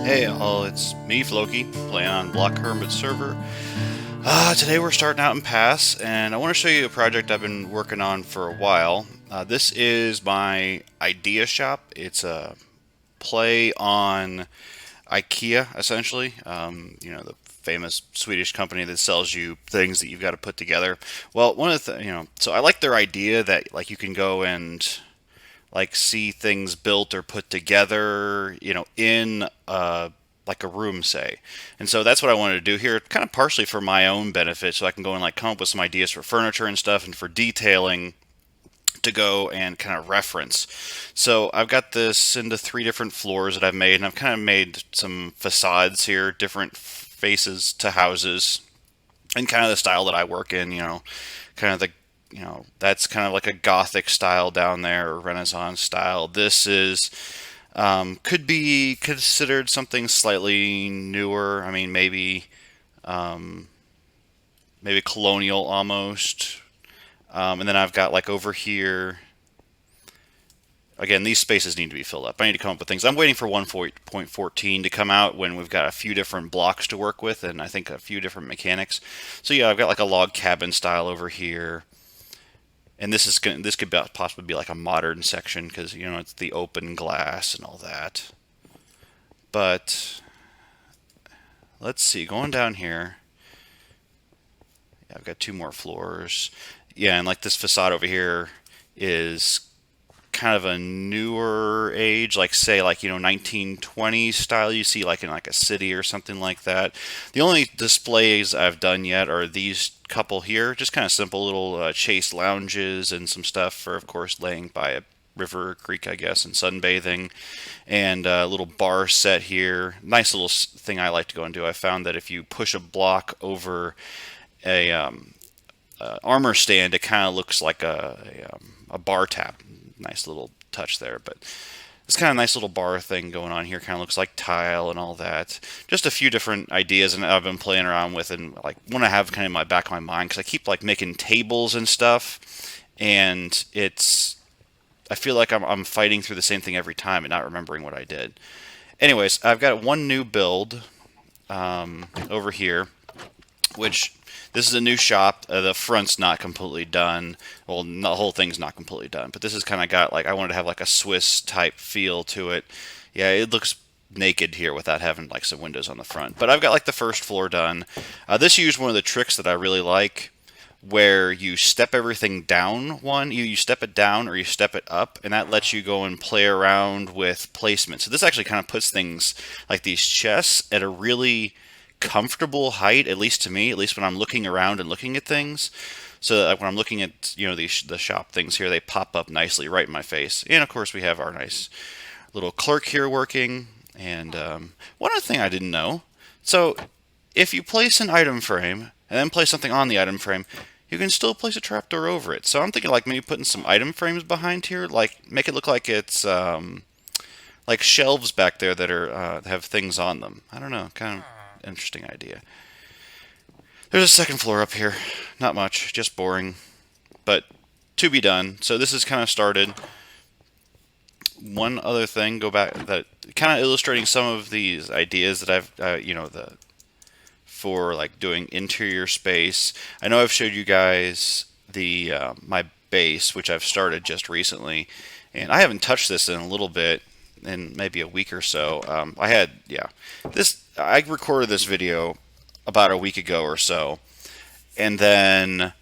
Hey all, it's me, Floki, playing on Block Hermit server. Today we're starting out in Pass, and I want to show you a project I've been working on for a while. This is my idea shop. It's a play on IKEA, essentially. The famous Swedish company that sells you things that you've got to put together. Well, one of so I like their idea that like you can go and like see things built or put together, in like a room, say. And so that's what I wanted to do here, kind of partially for my own benefit, so I can go and like come up with some ideas for furniture and stuff, and for detailing to go and kind of reference. So I've got this into 3 different floors that I've made, and I've kind of made some facades here, different faces to houses, and kind of the style that I work in, kind of the that's kind of like a gothic style down there, or Renaissance style. This is could be considered something slightly newer. I mean, maybe colonial almost. And then I've got like over here. Again, these spaces need to be filled up. I need to come up with things. I'm waiting for 1.14 to come out when we've got a few different blocks to work with, and I think a few different mechanics. So yeah, I've got like a log cabin style over here. And this could possibly be like a modern section because it's the open glass and all that. But let's see, going down here, yeah, I've got 2 more floors. Yeah, and like this facade over here is kind of a newer age, like say like 1920s style you see like in like a city or something like that. The only displays I've done yet are these couple here, just kind of simple little chase lounges and some stuff for, of course, laying by a river or creek, I guess, and sunbathing, and a little bar set here. Nice little thing I like to go and do. I found that if you push a block over a armor stand, it kind of looks like a bar tap. Nice little touch there, but it's kind of nice little bar thing going on here. Kind of looks like tile and all that. Just a few different ideas, and I've been playing around with, and like want to have kind of in my back of my mind because I keep like making tables and stuff, and I feel like I'm fighting through the same thing every time and not remembering what I did. Anyways, I've got one new build over here, which this is a new shop. The front's not completely done. Well, the whole thing's not completely done, but this has kind of got like I wanted to have like a Swiss type feel to it. Yeah, it looks naked here without having like some windows on the front. But I've got like the first floor done. This used one of the tricks that I really like, where you step everything down you step it down or you step it up, and that lets you go and play around with placement. So this actually kind of puts things like these chests at a really comfortable height, at least to me, at least when I'm looking around and looking at things. So that when I'm looking at the shop things here, they pop up nicely right in my face. And of course, we have our nice little clerk here working. And one other thing I didn't know: so if you place an item frame and then place something on the item frame, you can still place a trapdoor over it. So I'm thinking like maybe putting some item frames behind here, like make it look like it's like shelves back there that are have things on them. I don't know, kind of interesting idea. There's a second floor up here. Not much, just boring, but to be done. So this is kind of started. One other thing, go back, that kind of illustrating some of these ideas that I've, for like doing interior space. I know I've showed you guys the my base, which I've started just recently, and I haven't touched this in a little bit, in maybe a week or so. I recorded this video about a week ago or so, and then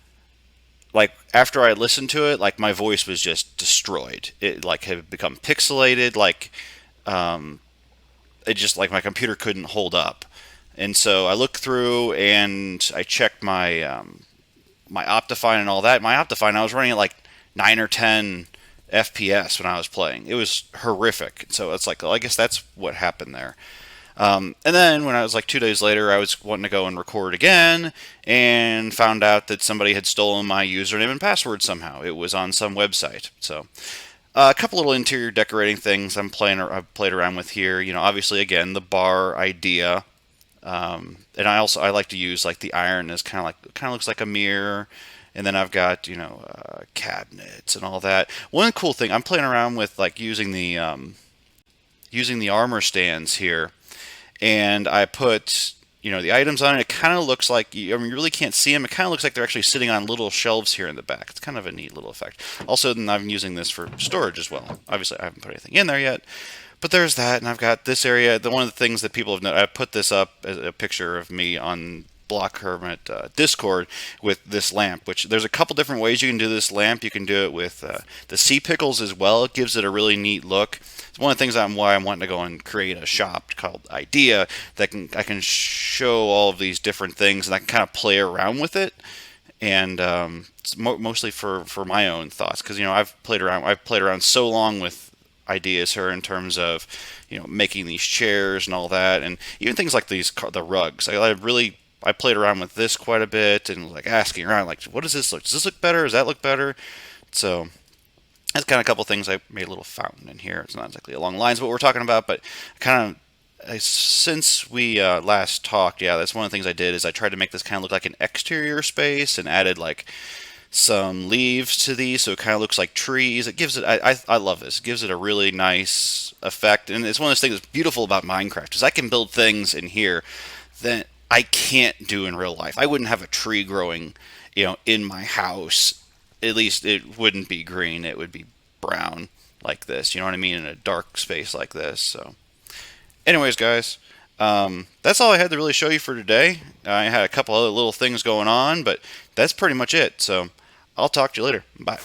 like after I listened to it, like my voice was just destroyed. It like had become pixelated, like it just like my computer couldn't hold up. And so I looked through and I checked my Optifine and all that. My Optifine, I was running at like 9 or 10 FPS when I was playing. It was horrific. So it's like, well, I guess that's what happened there. And then when I was like 2 days later, I was wanting to go and record again, and found out that somebody had stolen my username and password somehow. It was on some website. So a couple little interior decorating things I've played around with here. Obviously again the bar idea, and I like to use like the iron as kind of looks like a mirror. And then I've got cabinets and all that. One cool thing I'm playing around with, like using the armor stands here. and I put the items on it. It kind of looks like you really can't see them. It kind of looks like they're actually sitting on little shelves here in the back. It's kind of a neat little effect. Also, then I'm using this for storage as well. Obviously, I haven't put anything in there yet, but there's that, and I've got this area. One of the things that people have noticed, I put this up as a picture of me on Block Hermit Discord with this lamp, which there's a couple different ways you can do this lamp. You can do it with the sea pickles as well. It gives it a really neat look. It's one of the things why I'm wanting to go and create a shop called Idea that I can show all of these different things and I can kind of play around with it. And it's mostly for my own thoughts, because I've played around so long with ideas here in terms of making these chairs and all that, and even things like the rugs. I played around with this quite a bit and like asking around, like, what does this look? Does this look better? Does that look better? So that's kind of a couple things. I made a little fountain in here. It's not exactly along lines of what we're talking about, but kind of since we last talked, yeah, that's one of the things I did is I tried to make this kind of look like an exterior space and added like some leaves to these, so it kind of looks like trees. It gives it. I love this. It gives it a really nice effect, and it's one of those things that's beautiful about Minecraft is I can build things in here that I can't do in real life. I wouldn't have a tree growing, in my house. At least it wouldn't be green. It would be brown like this. You know what I mean? In a dark space like this. So, anyways, guys, that's all I had to really show you for today. I had a couple other little things going on, but that's pretty much it. So, I'll talk to you later. Bye.